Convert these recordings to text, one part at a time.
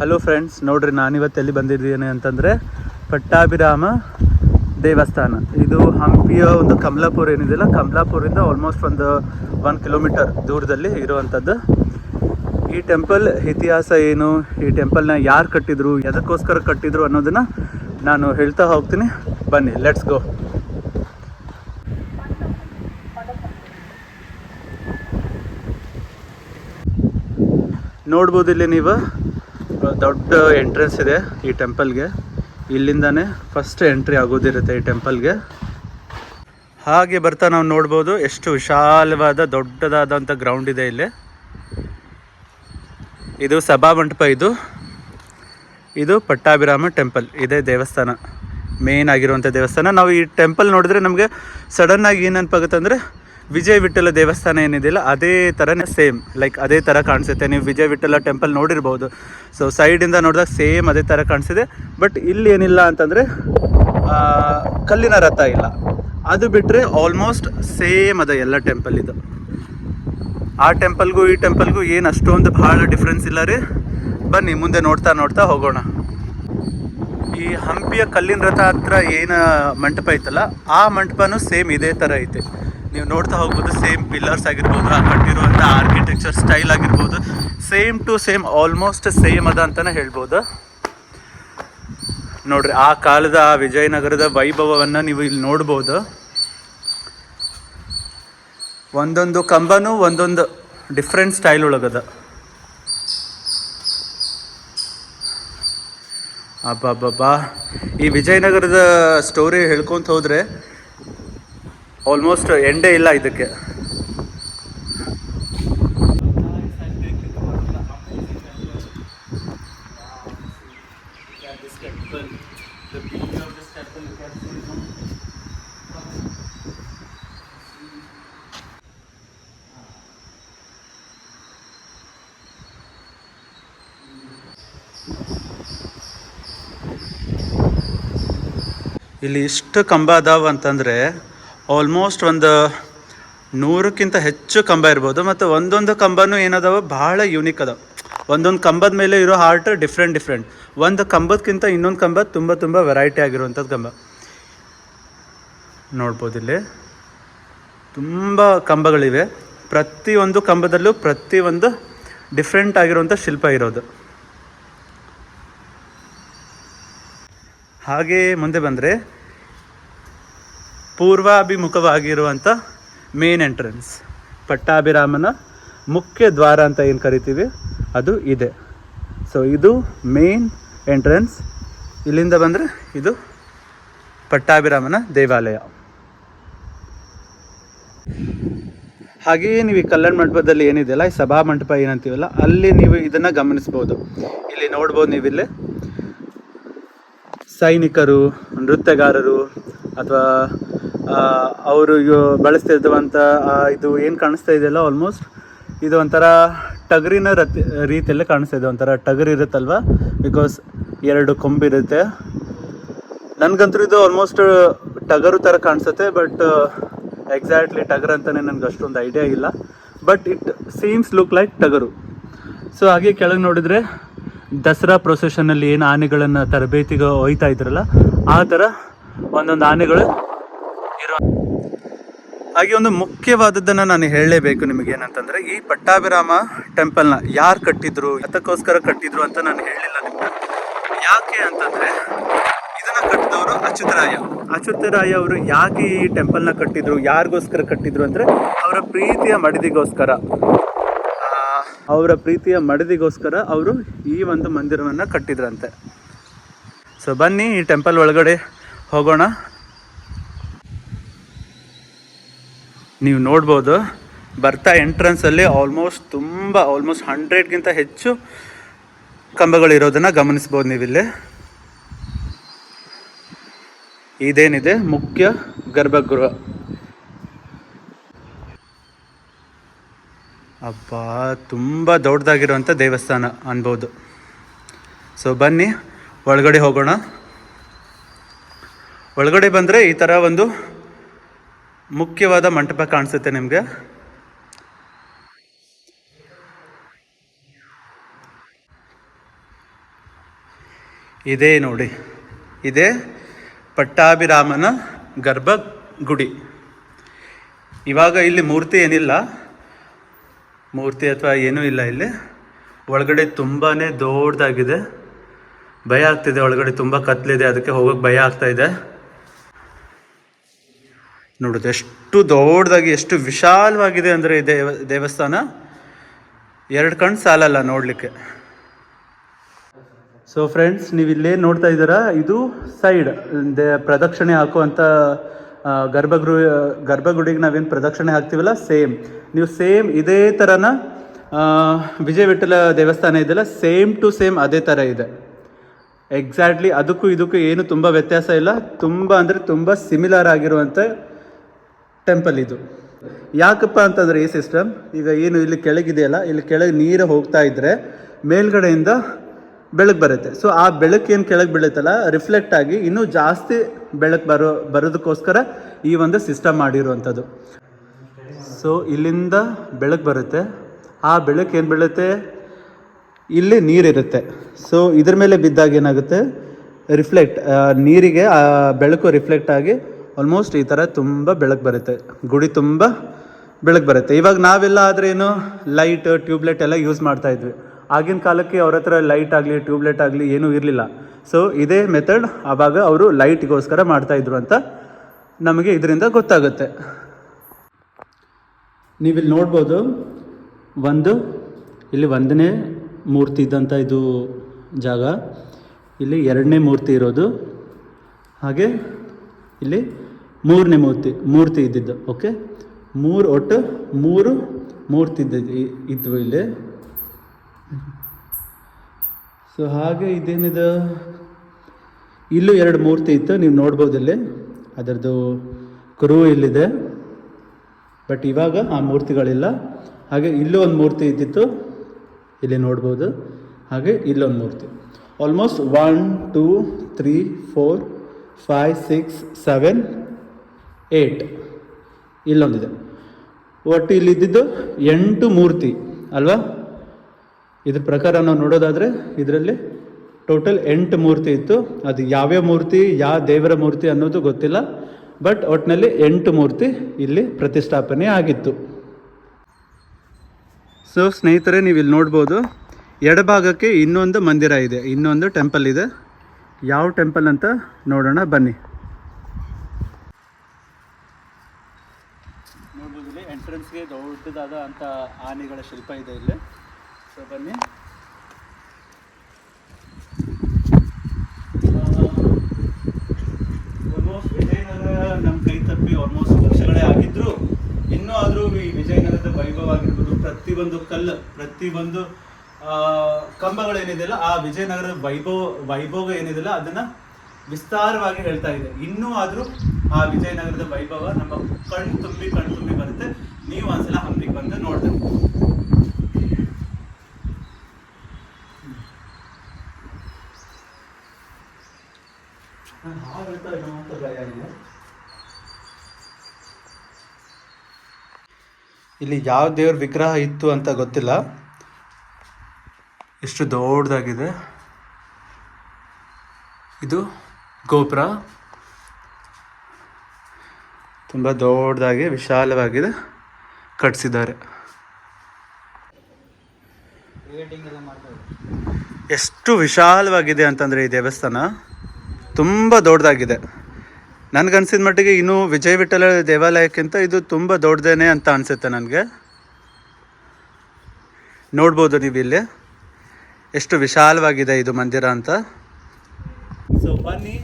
Hello friends, ನೋಡ್ರಿ ನಾನಿವತ್ತು ಎಲ್ಲಿ ಬಂದಿದ್ದೀನಿ ಅಂತಂದರೆ ಪಟ್ಟಾಭಿರಾಮ ದೇವಸ್ಥಾನ. ಇದು ಹಂಪಿಯ ಒಂದು ಕಮಲಾಪುರ ಏನಿದೆಯಲ್ಲ, ಕಮಲಾಪುರಿಂದ ಆಲ್ಮೋಸ್ಟ್ ಒಂದು 1 ಕಿಲೋಮೀಟರ್ ದೂರದಲ್ಲಿ ಇರುವಂಥದ್ದು. ಈ ಟೆಂಪಲ್ ಇತಿಹಾಸ ಏನು, ಈ ಟೆಂಪಲ್ನ ಯಾರು ಕಟ್ಟಿದ್ರು, ಎದಕ್ಕೋಸ್ಕರ ಕಟ್ಟಿದ್ರು ಅನ್ನೋದನ್ನು ನಾನು ಹೇಳ್ತಾ ಹೋಗ್ತೀನಿ. ಬನ್ನಿ, ಲೆಟ್ಸ್ ಗೋ. ನೋಡ್ಬೋದು ಇಲ್ಲಿ ನೀವು ದೊಡ್ಡ ಎಂಟ್ರೆನ್ಸ್ ಇದೆ ಈ ಟೆಂಪಲ್ಗೆ. ಇಲ್ಲಿಂದಾನೇ ಫಸ್ಟ್ ಎಂಟ್ರಿ ಆಗೋದಿರುತ್ತೆ ಈ ಟೆಂಪಲ್ಗೆ. ಹಾಗೆ ಬರ್ತಾ ನಾವು ನೋಡ್ಬೋದು ಎಷ್ಟು ವಿಶಾಲವಾದ ದೊಡ್ಡದಾದಂಥ ಗ್ರೌಂಡ್ ಇದೆ ಇಲ್ಲಿ. ಇದು ಸಭಾಮಂಟಪ. ಇದು ಪಟ್ಟಾಭಿರಾಮ ಟೆಂಪಲ್. ಇದೇ ದೇವಸ್ಥಾನ, ಮೇನ್ ಆಗಿರುವಂಥ ದೇವಸ್ಥಾನ. ನಾವು ಈ ಟೆಂಪಲ್ ನೋಡಿದ್ರೆ ನಮಗೆ ಸಡನ್ನಾಗಿ ಏನು ನೆನಪಾಗುತ್ತೆ ಅಂದರೆ ವಿಜಯ ವಿಠಲ ದೇವಸ್ಥಾನ ಏನಿದೆಯಲ್ಲ, ಅದೇ ಥರನೇ ಸೇಮ್, ಲೈಕ್ ಅದೇ ಥರ ಕಾಣಿಸುತ್ತೆ. ನೀವು ವಿಜಯ ವಿಠಲ ಟೆಂಪಲ್ ನೋಡಿರ್ಬೋದು. ಸೊ ಸೈಡಿಂದ ನೋಡಿದಾಗ ಸೇಮ್ ಅದೇ ಥರ ಕಾಣಿಸಿದೆ. ಬಟ್ ಇಲ್ಲಿ ಏನಿಲ್ಲ ಅಂತಂದರೆ ಕಲ್ಲಿನ ರಥ ಇಲ್ಲ. ಅದು ಬಿಟ್ಟರೆ ಆಲ್ಮೋಸ್ಟ್ ಸೇಮ್ ಅದ ಎಲ್ಲ ಟೆಂಪಲ್. ಇದು ಆ ಟೆಂಪಲ್ಗೂ ಈ ಟೆಂಪಲ್ಗೂ ಏನು ಅಷ್ಟೊಂದು ಭಾಳ ಡಿಫ್ರೆನ್ಸ್ ಇಲ್ಲ ರೀ. ಬನ್ನಿ ಮುಂದೆ ನೋಡ್ತಾ ಹೋಗೋಣ. ಈ ಹಂಪಿಯ ಕಲ್ಲಿನ ರಥ ಹತ್ರ ಏನು ಮಂಟಪ ಐತಲ್ಲ, ಆ ಮಂಟಪನೂ ಸೇಮ್ ಇದೇ ಥರ ಐತೆ. ನೀವು ನೋಡ್ತಾ ಹೋಗ್ಬೋದು. ಸೇಮ್ ಪಿಲ್ಲರ್ಸ್ ಆಗಿರ್ಬೋದು, ಆ ಕಟ್ಟಿರುವಂಥ ಆರ್ಕಿಟೆಕ್ಚರ್ ಸ್ಟೈಲ್ ಆಗಿರ್ಬೋದು, same to same almost same ಅದ ಅಂತಲೇ ಹೇಳ್ಬೋದು. ನೋಡ್ರಿ, ಆ ಕಾಲದ ಆ ವಿಜಯನಗರದ ವೈಭವವನ್ನು ನೀವು ಇಲ್ಲಿ ನೋಡ್ಬೋದು. ಒಂದೊಂದು ಕಂಬನೂ ಒಂದೊಂದು ಡಿಫ್ರೆಂಟ್ ಸ್ಟೈಲ್ ಒಳಗದ. ಅಬ್ಬಬ್ಬಬ್ಬಾ, ಈ ವಿಜಯನಗರದ ಸ್ಟೋರಿ ಹೇಳ್ಕೊತ ಹೋದರೆ ಆಲ್ಮೋಸ್ಟ್ ಎಂಡೇ ಇಲ್ಲ ಇದಕ್ಕೆ. ಇಲ್ಲಿ ಇಷ್ಟು ಕಂಬ ಅದಾವ ಅಂತಂದರೆ ಆಲ್ಮೋಸ್ಟ್ ಒಂದು 100ಕ್ಕಿಂತ ಹೆಚ್ಚು ಕಂಬ ಇರ್ಬೋದು. ಮತ್ತು ಒಂದೊಂದು ಕಂಬನೂ ಏನದಾವ ಭಾಳ ಯೂನಿಕ್ ಅದಾವ. ಒಂದೊಂದು ಕಂಬದ ಮೇಲೆ ಇರೋ ಹಾರ್ಟ್ ಡಿಫ್ರೆಂಟ್. ಒಂದು ಕಂಬದಕ್ಕಿಂತ ಇನ್ನೊಂದು ಕಂಬ ತುಂಬ ವೆರೈಟಿ ಆಗಿರುವಂಥದ್ದು ಕಂಬ ನೋಡ್ಬೋದು. ಇಲ್ಲಿ ತುಂಬ ಕಂಬಗಳಿವೆ. ಪ್ರತಿಯೊಂದು ಕಂಬದಲ್ಲೂ ಪ್ರತಿಯೊಂದು ಡಿಫ್ರೆಂಟ್ ಆಗಿರುವಂಥ ಶಿಲ್ಪ ಇರೋದು. ಹಾಗೇ ಮುಂದೆ ಬಂದರೆ ಪೂರ್ವಾಭಿಮುಖವಾಗಿರುವಂಥ ಮೇನ್ ಎಂಟ್ರೆನ್ಸ್, ಪಟ್ಟಾಭಿರಾಮನ ಮುಖ್ಯ ದ್ವಾರ ಅಂತ ಏನು ಕರಿತೀವಿ ಅದು ಇದೆ. ಸೊ ಇದು ಮೇನ್ ಎಂಟ್ರೆನ್ಸ್. ಇಲ್ಲಿಂದ ಬಂದರೆ ಇದು ಪಟ್ಟಾಭಿರಾಮನ ದೇವಾಲಯ. ಹಾಗೆಯೇ ನೀವು ಈ ಕಲ್ಯಾಣ ಮಂಟಪದಲ್ಲಿ ಏನಿದೆಯಲ್ಲ, ಈ ಸಭಾ ಮಂಟಪ ಏನಂತೀವಲ್ಲ, ಅಲ್ಲಿ ನೀವು ಇದನ್ನು ಗಮನಿಸ್ಬೋದು. ಇಲ್ಲಿ ನೋಡ್ಬೋದು ನೀವಿಲ್ಲಿ ಸೈನಿಕರು, ನೃತ್ಯಗಾರರು, ಅಥವಾ ಅವರು ಬಳಸ್ತಿರುವಂಥ ಇದು ಏನು ಕಾಣಿಸ್ತಾ ಇದೆಯಲ್ಲ, ಆಲ್ಮೋಸ್ಟ್ ಇದು ಒಂಥರ ಟಗರಿನ ರೀತಿಯಲ್ಲೇ ಕಾಣಿಸ್ತಾ ಇದೆ. ಒಂಥರ ಟಗರು ಇರುತ್ತಲ್ವ, ಬಿಕಾಸ್ 2 ಕೊಂಬಿರುತ್ತೆ. ನನಗಂತೂ ಇದು ಆಲ್ಮೋಸ್ಟ್ ಟಗರು ಥರ ಕಾಣಿಸುತ್ತೆ. ಬಟ್ ಎಕ್ಸಾಕ್ಟ್ಲಿ ಟಗರ್ ಅಂತಲೇ ನನಗೆ ಅಷ್ಟೊಂದು ಐಡಿಯಾ ಇಲ್ಲ. But it seems look like ಟಗರು. ಸೊ ಹಾಗೆ ಕೆಳಗೆ ನೋಡಿದರೆ ದಸರಾ ಪ್ರೊಸೆಷನಲ್ಲಿ ಏನು ಆನೆಗಳನ್ನು ತರಬೇತಿಗೆ ಒಯ್ತಾ ಇದ್ರಲ್ಲ, ಆ ಥರ ಒಂದೊಂದು ಆನೆಗಳು ಇರೋ. ಹಾಗೆ ಒಂದು ಮುಖ್ಯವಾದದ್ದನ್ನು ನಾನು ಹೇಳಲೇಬೇಕು ನಿಮಗೇನಂತಂದರೆ, ಈ ಪಟ್ಟಾಭಿರಾಮ ಟೆಂಪಲ್ನ ಯಾರು ಕಟ್ಟಿದ್ರು, ಅದಕ್ಕೋಸ್ಕರ ಕಟ್ಟಿದ್ರು ಅಂತ ನಾನು ಹೇಳಿಲ್ಲ ನಿಮಗೆ. ಯಾಕೆ ಅಂತಂದರೆ, ಇದನ್ನು ಕಟ್ಟಿದವರು ಅಚ್ಯುತರಾಯ ಅವರು ಯಾಕೆ ಈ ಟೆಂಪಲ್ನ ಕಟ್ಟಿದ್ರು, ಯಾರಿಗೋಸ್ಕರ ಕಟ್ಟಿದ್ರು ಅಂದರೆ ಅವರ ಪ್ರೀತಿಯ ಮಡದಿಗೋಸ್ಕರ ಅವರು ಈ ಒಂದು ಮಂದಿರವನ್ನು ಕಟ್ಟಿದ್ರಂತೆ. ಸೊ ಬನ್ನಿ ಈ ಟೆಂಪಲ್ ಒಳಗಡೆ ಹೋಗೋಣ. ನೀವು ನೋಡ್ಬೋದು, ಬರ್ತಾ ಎಂಟ್ರೆನ್ಸಲ್ಲಿ ಆಲ್ಮೋಸ್ಟ್ 100ಕ್ಕಿಂತ ಹೆಚ್ಚು ಕಂಬಗಳಿರೋದನ್ನು ಗಮನಿಸ್ಬೋದು ನೀವಿಲ್ಲಿ. ಇದೇನಿದೆ ಮುಖ್ಯ ಗರ್ಭಗೃಹ. ಅಬ್ಬಾ, ತುಂಬ ದೊಡ್ಡದಾಗಿರುವಂಥ ದೇವಸ್ಥಾನ ಅನ್ಬೋದು. ಸೊ ಬನ್ನಿ ಒಳಗಡೆ ಹೋಗೋಣ. ಒಳಗಡೆ ಬಂದರೆ ಈ ಥರ ಒಂದು ಮುಖ್ಯವಾದ ಮಂಟಪ ಕಾಣಿಸುತ್ತೆ ನಿಮಗೆ. ಇದೇ ನೋಡಿ, ಇದೇ ಪಟ್ಟಾಭಿರಾಮನ ಗರ್ಭ ಗುಡಿ. ಇವಾಗ ಇಲ್ಲಿ ಮೂರ್ತಿ ಏನಿಲ್ಲ, ಮೂರ್ತಿ ಅಥವಾ ಏನೂ ಇಲ್ಲ ಇಲ್ಲಿ. ಒಳಗಡೆ ತುಂಬಾ ದೊಡ್ಡದಾಗಿದೆ, ಭಯ ಆಗ್ತಿದೆ. ಒಳಗಡೆ ತುಂಬ ಕತ್ಲಿದೆ, ಅದಕ್ಕೆ ಹೋಗೋಕ್ಕೆ ಭಯ ಆಗ್ತಾಯಿದೆ. ನೋಡೋದು ಎಷ್ಟು ದೊಡ್ಡದಾಗಿ, ಎಷ್ಟು ವಿಶಾಲವಾಗಿದೆ ಅಂದರೆ ಈ ದೇವಸ್ಥಾನ. ಎರಡು ಕಣ್ಣು ಸಾಲಲ್ಲ ನೋಡಲಿಕ್ಕೆ. ಸೊ ಫ್ರೆಂಡ್ಸ್, ನೀವು ಇಲ್ಲೇ ನೋಡ್ತಾ ಇದ್ದೀರಾ, ಇದು ಸೈಡ್ ಪ್ರದಕ್ಷಿಣೆ ಹಾಕುವಂಥ ಗರ್ಭಗುಡಿಗೆ ನಾವೇನು ಪ್ರದಕ್ಷಿಣೆ ಹಾಕ್ತೀವಲ್ಲ, ನೀವು ಸೇಮ್ ಇದೇ ಥರನ ವಿಜಯ ವಿಠಲ ದೇವಸ್ಥಾನ ಇದೆಯಲ್ಲ, ಸೇಮ್ ಟು ಸೇಮ್ ಅದೇ ಥರ ಇದೆ. ಎಕ್ಸಾಕ್ಟ್ಲಿ ಅದಕ್ಕೂ ಇದಕ್ಕೂ ಏನು ತುಂಬ ವ್ಯತ್ಯಾಸ ಇಲ್ಲ. ತುಂಬ ಅಂದರೆ ತುಂಬ ಸಿಮಿಲರ್ ಆಗಿರುವಂಥ ಟೆಂಪಲ್ ಇದು. ಯಾಕಪ್ಪ ಅಂತಂದರೆ ಈ ಸಿಸ್ಟಮ್, ಈಗ ಏನು ಇಲ್ಲಿ ಕೆಳಗಿದೆಯಲ್ಲ, ಇಲ್ಲಿ ಕೆಳಗೆ ನೀರು ಹೋಗ್ತಾ ಇದ್ದರೆ ಮೇಲ್ಗಡೆಯಿಂದ ಬೆಳಕು ಬರುತ್ತೆ. ಸೊ ಆ ಬೆಳಕು ಏನು ಕೆಳಗೆ ಬೀಳುತ್ತಲ್ಲ, ರಿಫ್ಲೆಕ್ಟ್ ಆಗಿ ಇನ್ನೂ ಜಾಸ್ತಿ ಬೆಳಕು ಬರೋದಕ್ಕೋಸ್ಕರ ಈ ಒಂದು ಸಿಸ್ಟಮ್ ಮಾಡಿರುವಂಥದ್ದು. ಸೊ ಇಲ್ಲಿಂದ ಬೆಳಕು ಬರುತ್ತೆ, ಆ ಬೆಳಕು ಏನು ಬೀಳುತ್ತೆ, ಇಲ್ಲಿ ನೀರಿರುತ್ತೆ. ಸೊ ಇದ್ರ ಮೇಲೆ ಬಿದ್ದಾಗ ಏನಾಗುತ್ತೆ, ನೀರಿಗೆ ಆ ಬೆಳಕು ರಿಫ್ಲೆಕ್ಟ್ ಆಗಿ ಆಲ್ಮೋಸ್ಟ್ ಈ ಥರ ತುಂಬ ಬೆಳಕು ಬರುತ್ತೆ, ಗುಡಿ ತುಂಬ ಬೆಳಕು ಬರುತ್ತೆ. ಇವಾಗ ನಾವೆಲ್ಲ ಆದರೆ ಏನು ಲೈಟ್, ಟ್ಯೂಬ್ಲೈಟ್ ಎಲ್ಲ ಯೂಸ್ ಮಾಡ್ತಾಯಿದ್ವಿ. ಆಗಿನ ಕಾಲಕ್ಕೆ ಅವ್ರ ಹತ್ರ ಲೈಟ್ ಆಗಲಿ ಟ್ಯೂಬ್ಲೈಟ್ ಆಗಲಿ ಏನೂ ಇರಲಿಲ್ಲ. ಸೊ ಇದೇ ಮೆಥಡ್ ಆವಾಗ ಅವರು ಲೈಟ್ಗೋಸ್ಕರ ಮಾಡ್ತಾಯಿದ್ರು ಅಂತ ನಮಗೆ ಇದರಿಂದ ಗೊತ್ತಾಗುತ್ತೆ. ನೀವಿಲ್ಲಿ ನೋಡ್ಬೋದು, ಇಲ್ಲಿ ಒಂದನೇ ಮೂರ್ತಿ ಇದ್ದಂಥ ಇದು ಜಾಗ, ಇಲ್ಲಿ ಎರಡನೇ ಮೂರ್ತಿ ಇರೋದು, ಹಾಗೆ ಇಲ್ಲಿ ಮೂರನೇ ಮೂರ್ತಿ ಇದ್ದಿದ್ದು. ಓಕೆ, ಒಟ್ಟು ಮೂರು ಮೂರ್ತಿ ಇದ್ವು ಇಲ್ಲಿ. ಸೊ ಹಾಗೆ ಇದೇನಿದೆ, ಇಲ್ಲೂ ಎರಡು ಮೂರ್ತಿ ಇತ್ತು, ನೀವು ನೋಡ್ಬೋದು ಇಲ್ಲಿ. ಅದರದ್ದು ಕುರು ಇಲ್ಲಿದೆ, ಬಟ್ ಇವಾಗ ಆ ಮೂರ್ತಿಗಳಿಲ್ಲ. ಹಾಗೆ ಇಲ್ಲೂ ಒಂದು ಮೂರ್ತಿ ಇದ್ದಿತ್ತು, ಇಲ್ಲಿ ನೋಡ್ಬೋದು. ಹಾಗೆ ಇಲ್ಲೊಂದು ಮೂರ್ತಿ. ಆಲ್ಮೋಸ್ಟ್ 1 2 3 4 5 6 7 8 ಇಲ್ಲೊಂದಿದೆ. ಒಟ್ಟು ಇಲ್ಲಿದ್ದು 8 ಮೂರ್ತಿ ಅಲ್ವಾ? ಇದ್ರ ಪ್ರಕಾರ ನಾವು ನೋಡೋದಾದರೆ ಇದರಲ್ಲಿ ಟೋಟಲ್ 8 ಮೂರ್ತಿ ಇತ್ತು. ಅದು ಯಾವ್ಯಾವ ಮೂರ್ತಿ, ಯಾವ ದೇವರ ಮೂರ್ತಿ ಅನ್ನೋದು ಗೊತ್ತಿಲ್ಲ, ಬಟ್ ಒಟ್ಟಿನಲ್ಲಿ 8 ಮೂರ್ತಿ ಇಲ್ಲಿ ಪ್ರತಿಷ್ಠಾಪನೆ ಆಗಿತ್ತು. ಸೊ ಸ್ನೇಹಿತರೆ, ನೀವು ಇಲ್ಲಿ ನೋಡ್ಬೋದು, ಎಡಭಾಗಕ್ಕೆ ಇನ್ನೊಂದು ಮಂದಿರ ಇದೆ, ಇನ್ನೊಂದು ಟೆಂಪಲ್ ಇದೆ. ಯಾವ ಟೆಂಪಲ್ ಅಂತ ನೋಡೋಣ ಬನ್ನಿ. ನೋಡ್ಬೋದು, ಇಲ್ಲಿ ಎಂಟ್ರೆನ್ಸ್ಗೆ ದೊಡ್ಡದಾದ ಅಂತ ಆನೆಗಳ ಶಿಲ್ಪ ಇದೆ ಇಲ್ಲಿ. ಸೊ ಬನ್ನಿ. ಆಲ್ಮೋಸ್ಟ್ ವಿಜಯನಗರ ನಮ್ಮ ಕೈ ತಪ್ಪಿ ಆಲ್ಮೋಸ್ಟ್ ವರ್ಷಗಳೇ ಆಗಿದ್ರು, ಇನ್ನೂ ಆದರೂ ಈ ವಿಜಯನಗರದ ವೈಭವ ಆಗಿರ್ಬೋದು, ಪ್ರತಿಯೊಂದು ಕಂಬಗಳೇನಿದೆಯಲ್ಲ, ಆ ವಿಜಯನಗರದ ವೈಭವ ಏನಿದೆಯಲ್ಲ ಅದನ್ನು ವಿಸ್ತಾರವಾಗಿ ಹೇಳ್ತಾ ಇದೆ. ಇನ್ನೂ ಆದರೂ ಆ ವಿಜಯನಗರದ ವೈಭವ ನಮ್ಮ ಕಣ್ಣು ತುಂಬಿ ಬರುತ್ತೆ. ನೀವು ಒಂದ್ಸಲ ಹಂಪಿಗೆ ಬಂದು ನೋಡ್ಬೇಕು. ಇಲ್ಲಿ ಯಾವ ದೇವ್ರ ವಿಗ್ರಹ ಇತ್ತು ಅಂತ ಗೊತ್ತಿಲ್ಲ, ಎಷ್ಟು ದೊಡ್ಡದಾಗಿದೆ. ಇದು ಗೋಪುರ ತುಂಬ ದೊಡ್ಡದಾಗಿ ವಿಶಾಲವಾಗಿದೆ ಕಟ್ಟಿಸಿದ್ದಾರೆ. ಎಷ್ಟು ವಿಶಾಲವಾಗಿದೆ ಅಂತಂದರೆ ಈ ದೇವಸ್ಥಾನ ತುಂಬ ದೊಡ್ಡದಾಗಿದೆ. ನನಗನ್ಸಿದ ಮಟ್ಟಿಗೆ ಇನ್ನೂ ವಿಜಯ ವಿಠಲ ದೇವಾಲಯಕ್ಕಿಂತ ಇದು ತುಂಬ ದೊಡ್ಡದೇನೆ ಅಂತ ಅನಿಸುತ್ತೆ ನನಗೆ. ನೋಡ್ಬೋದು ನೀವು ಇಲ್ಲಿ ಎಷ್ಟು ವಿಶಾಲವಾಗಿದೆ ಇದು ಮಂದಿರ ಅಂತ. ಸೊ ಬನ್ನಿ,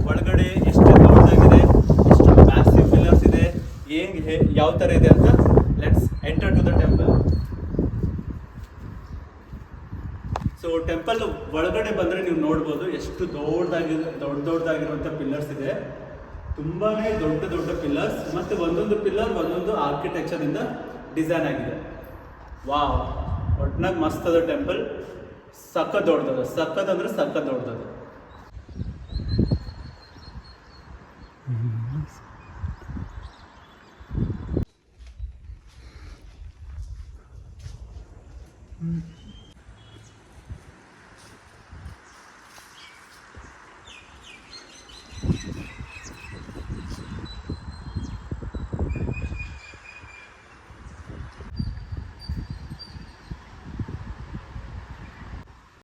ಒಳಗಡೆ ಎಷ್ಟು ದೊಡ್ಡದಾಗಿದೆ, ಎಷ್ಟು ಮ್ಯಾಸಿವ್ ಪಿಲ್ಲರ್ಸ್ ಇದೆ, ಯಾವ ಥರ ಇದೆ ಅಂತ. Let's enter to the temple. So temple ಒಳಗಡೆ ಬಂದರೆ ನೀವು ನೋಡ್ಬೋದು ಎಷ್ಟು ದೊಡ್ಡದಾಗಿರುವಂಥ ಪಿಲ್ಲರ್ಸ್ ಇದೆ. ತುಂಬಾ ದೊಡ್ಡ ಪಿಲ್ಲರ್ಸ್, ಮತ್ತು ಒಂದೊಂದು ಪಿಲ್ಲರ್ ಒಂದೊಂದು ಆರ್ಕಿಟೆಕ್ಚರಿಂದ ಡಿಸೈನ್ ಆಗಿದೆ. ವಾವ್, ಒಟ್ನಾಗ ಮಸ್ತ್ ಅದ ಟೆಂಪಲ್. ಸಖತ್ ದೊಡ್ಡದ, ಸಖತ್ ದೊಡ್ಡದು.